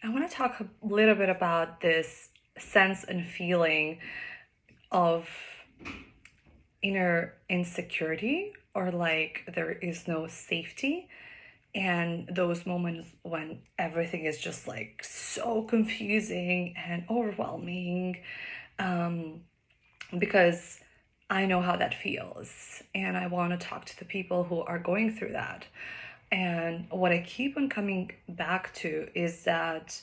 I want to talk a little bit about this sense and feeling of inner insecurity, or like there is no safety, and those moments when everything is just like so confusing and overwhelming. Um, because I know how that feels, and I want to talk to the people who are going through that. And what I keep on coming back to is that,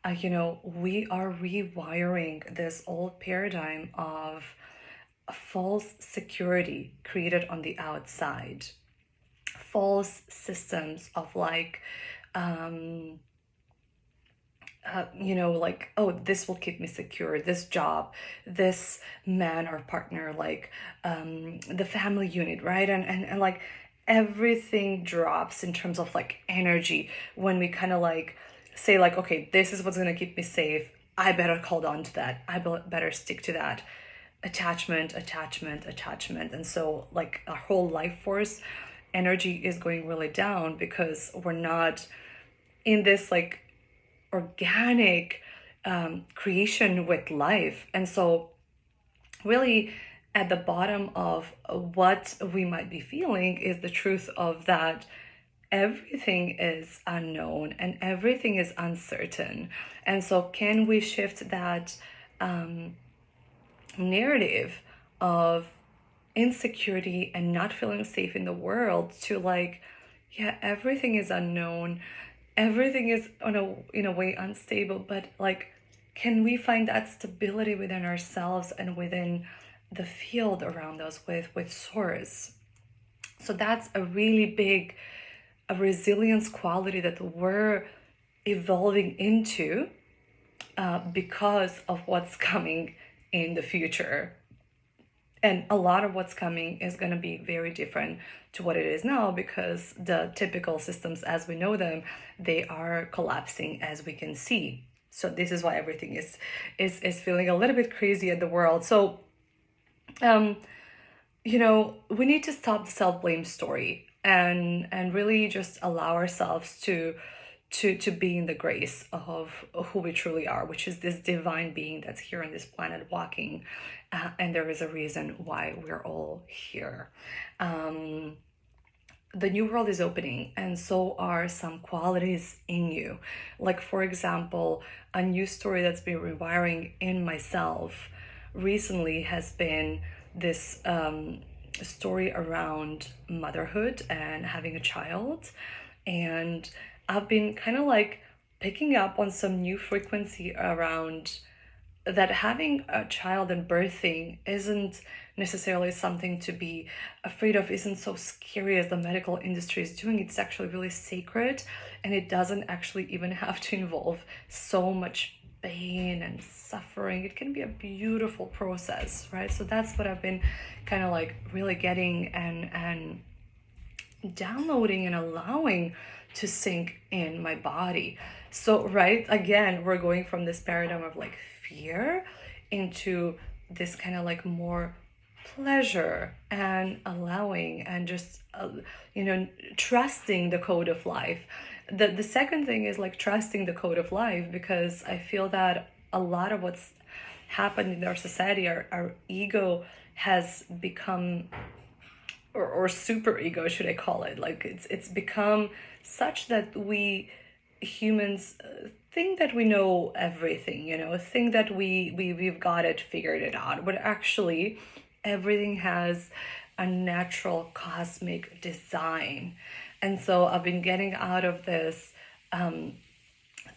we are rewiring this old paradigm of a false security created on the outside, false systems of like, um, like, oh, this will keep me secure, this job, this man or partner, like the family unit, right? And like everything drops in terms of like energy when we kind of like say, like, okay, this is what's going to keep me safe. I better hold on to that. Better stick to that. Attachment, attachment, attachment. And so, like, our whole life force energy is going really down because we're not in this like organic creation with life. And so, really, at the bottom of what we might be feeling is the truth of that everything is unknown and everything is uncertain. And so, can we shift that narrative of insecurity and not feeling safe in the world to like, yeah, everything is unknown, everything is in a way unstable, but like, can we find that stability within ourselves and within the field around us with source? So that's a really big a resilience quality that we're evolving into because of what's coming in the future. And a lot of what's coming is going to be very different to what it is now, because the typical systems as we know them, they are collapsing, as we can see. So this is why everything is feeling a little bit crazy in the world. So um we need to stop the self-blame story and really just allow ourselves to be in the grace of who we truly are, which is this divine being that's here on this planet walking. And there is a reason why we're all here. Um, the new world is opening, and so are some qualities in you. Like, for example, a new story that's been rewiring in myself recently has been this story around motherhood and having a child. And I've been kind of like picking up on some new frequency around that having a child and birthing isn't necessarily something to be afraid of, isn't so scary as the medical industry is doing. It's actually really sacred, and it doesn't actually even have to involve so much pain and suffering. It can be a beautiful process, right? So that's what I've been kind of like really getting and downloading and allowing to sink in my body. So, right, again, we're going from this paradigm of like fear into this kind of like more pleasure and allowing and just trusting the code of life. The second thing is like trusting the code of life, because I feel that a lot of what's happened in our society, our ego has become, or super ego, should I call it, like it's become such that we humans think that we know everything, think that we've got it figured it out, but actually everything has a natural cosmic design. And so I've been getting out of this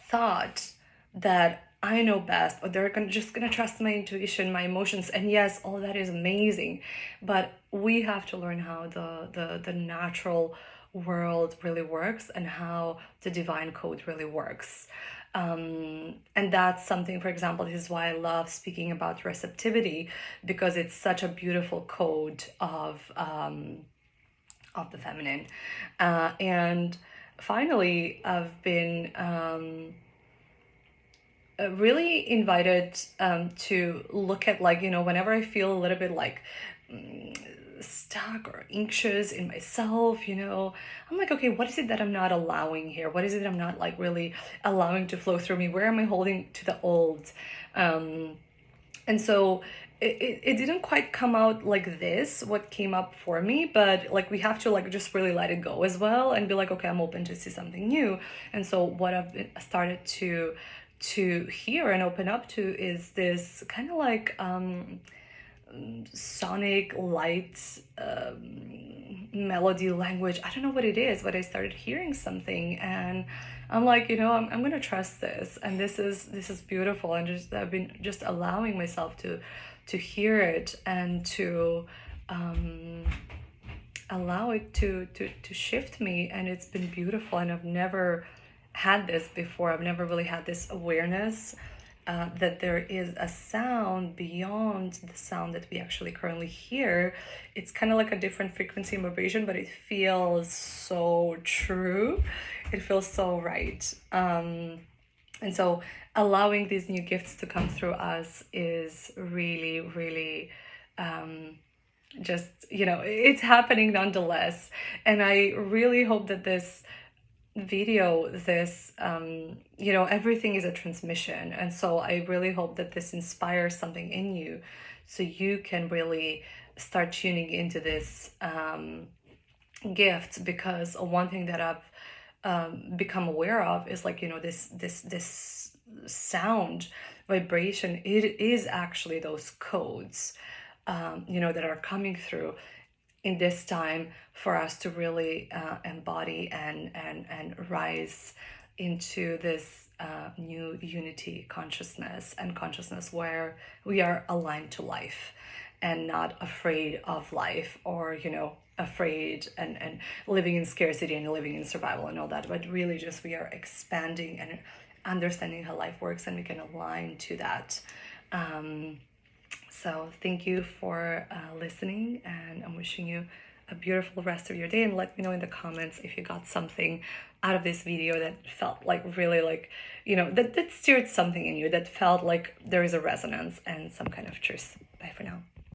thought that I know best, or just gonna trust my intuition, my emotions, and yes, all that is amazing, but we have to learn how the natural world really works and how the divine code really works. And that's something, for example, this is why I love speaking about receptivity, because it's such a beautiful code of the feminine. And finally, I've been really invited to look at, like, whenever I feel a little bit like stuck or anxious in myself, I'm like, okay, what is it that I'm not allowing here? What is it that I'm not like really allowing to flow through me? Where am I holding to the old? And so it didn't quite come out like this, what came up for me, but like we have to like just really let it go as well and be like, okay, I'm open to see something new. And so what started to hear and open up to is this kind of like sonic light melody language. I don't know what it is, but I started hearing something, and I'm like, I'm gonna trust this, and this is beautiful, and I've been just allowing myself to hear it and to allow it to shift me, and it's been beautiful. And I've never had this before. I've never really had this awareness that there is a sound beyond the sound that we actually currently hear. It's kind of like a different frequency and vibration, but it feels so true. It feels so right. And so allowing these new gifts to come through us is really, really just, it's happening nonetheless. And I really hope that this video, this everything is a transmission, and so I really hope that this inspires something in you, so you can really start tuning into this gift. Because one thing that I've become aware of is like, this sound vibration, it is actually those codes that are coming through in this time for us to really embody and rise into this new unity consciousness where we are aligned to life and not afraid of life, or afraid and living in scarcity and living in survival and all that, but really just we are expanding and understanding how life works, and we can align to that. So thank you for listening, and I'm wishing you a beautiful rest of your day. And let me know in the comments if you got something out of this video that felt like really like, that stirred something in you, that felt like there is a resonance and some kind of truth. Bye for now.